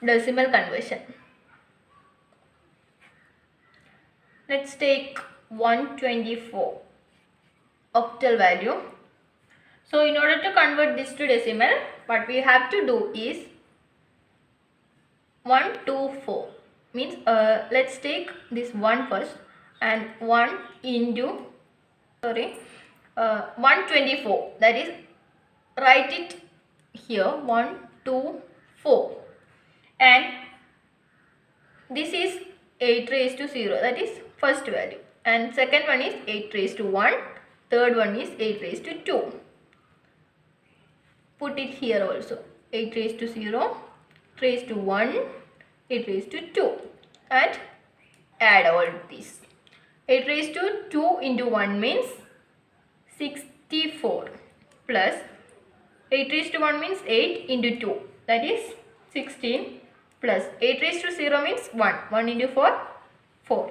decimal conversion. Let's take 124 octal value. So in order to convert this to decimal, what we have to do is 124 means let's take this 1 first, and 1 into 124, that is, write it here 1 2 4, and this is 8 raised to 0, that is first value, and second one is 8 raised to 1, third one is 8 raised to 2. Put it here also, 8 raised to 0, 8 raised to 1, 8 raised to 2, and add all these. 8 raised to 2 into 1 means 64, plus 8 raised to 1 means 8 into 2, that is 16, plus 8 raised to 0 means 1, 1 into 4, 4.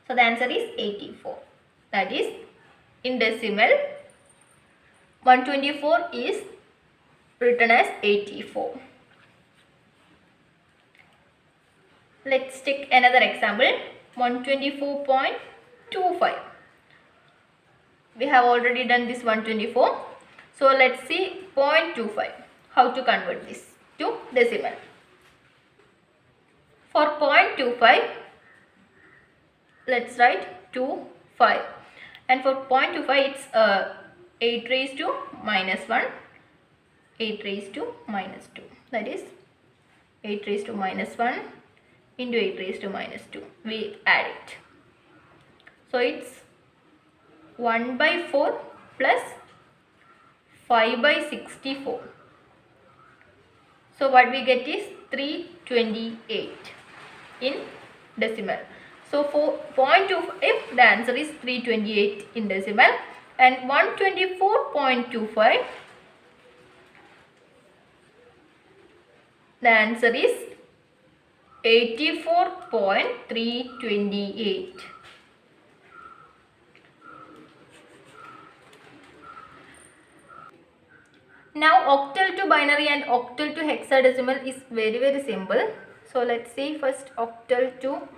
So the answer is 84, that is in decimal 124 is written as 84. Let's take another example, 124.25. We have already done this 124. So let's see 0.25. How to convert this to decimal. For 0.25, let's write 25. And for 0.25, it's 8 raised to minus 1, 8 raised to minus 2. That is 8 raised to minus 1 into 8 raised to minus 2. We add it. So it's 1 by 4 plus 5 by 64. So what we get is 328 in decimal. So for 0.25, the answer is 328 in decimal, and 124.25, the answer is 84.328. Now octal to binary and octal to hexadecimal is very simple. So let's see first octal to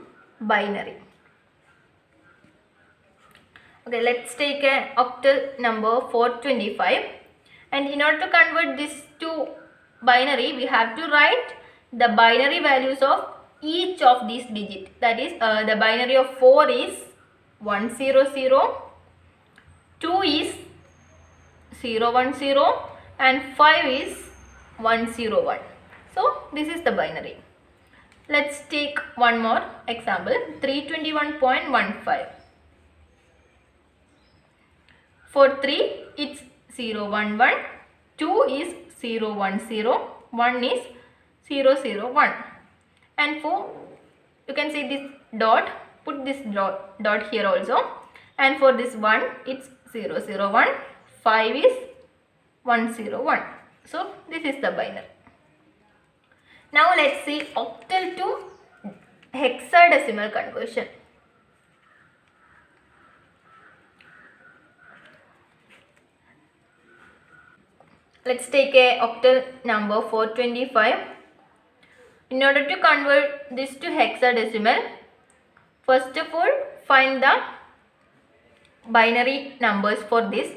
binary. Okay, let's take a octal number 425, and in order to convert this to binary, we have to write the binary values of each of these digits. That is, the binary of 4 is 100, 2 is 010, and 5 is 101. So this is the binary. Let's take one more example, 321.15. For 3, it's 011, 2 is 010, 1 is 001. And for, you can see this dot, put this dot here also. And for this 1, it's 001, 5 is 101. So this is the binary. Now let's see octal to hexadecimal conversion. Let's take a octal number 425. In order to convert this to hexadecimal, first of all, find the binary numbers for this.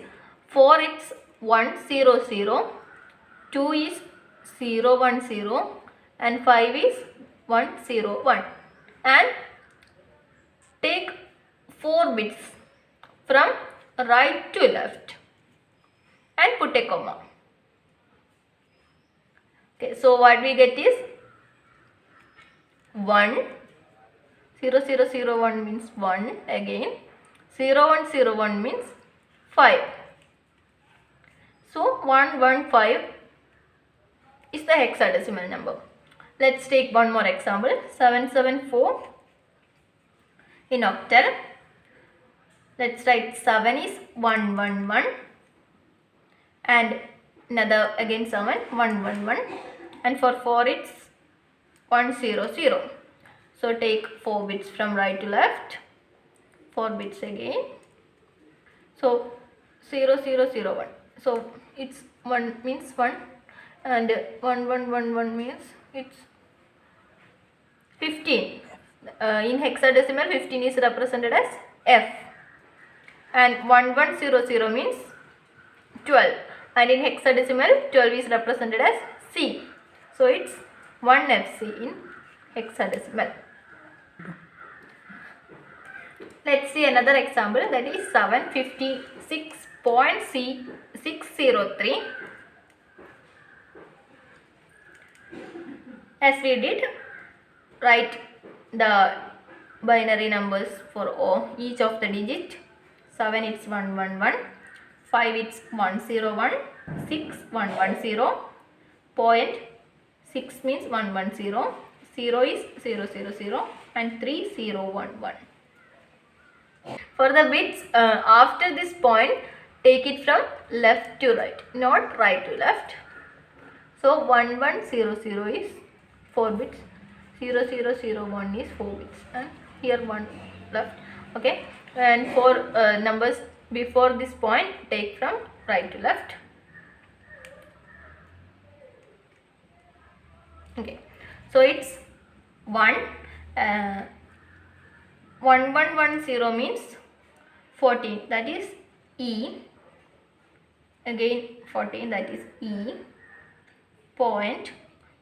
4, it's 100, 2 is 010, and 5 is 101. And take 4 bits from right to left and put a comma. Okay, so what we get is 1, 0001 means 1 again, 0101 means 5. So 115 is the hexadecimal number. Let's take one more example, 774 in octal. Let's write 7 is 111, and another again 7, 111, and for 4 it's 100. So take 4 bits from right to left, 4 bits again. So 0001. So it's 1 means 1, and 1111 means it's 15. In hexadecimal 15 is represented as F, and 1100 means 12, and in hexadecimal 12 is represented as C. So it's 1 FC in hexadecimal. Let's see another example, that is 756.603. As we did, write the binary numbers for each of the digit. 7 it's 111, 5 it's 101, 6 110, point 6 means 110, 0 is 000, and 3 011. For the bits after this point, take it from left to right, not right to left. So 1100 is 4 bits, 0001 is 4 bits, and here 1 left. Okay, and for numbers before this point, take from right to left. Okay, so it's 1110 means 14, that is E. Again 14, that is E. Point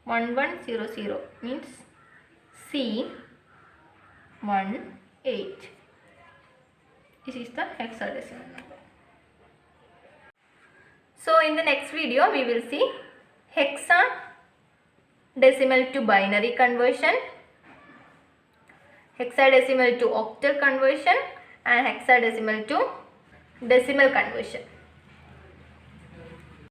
1100 means C 18. This is the hexadecimal number. So in the next video we will see hexadecimal to binary conversion, hexadecimal to octal conversion, and hexadecimal to decimal conversion.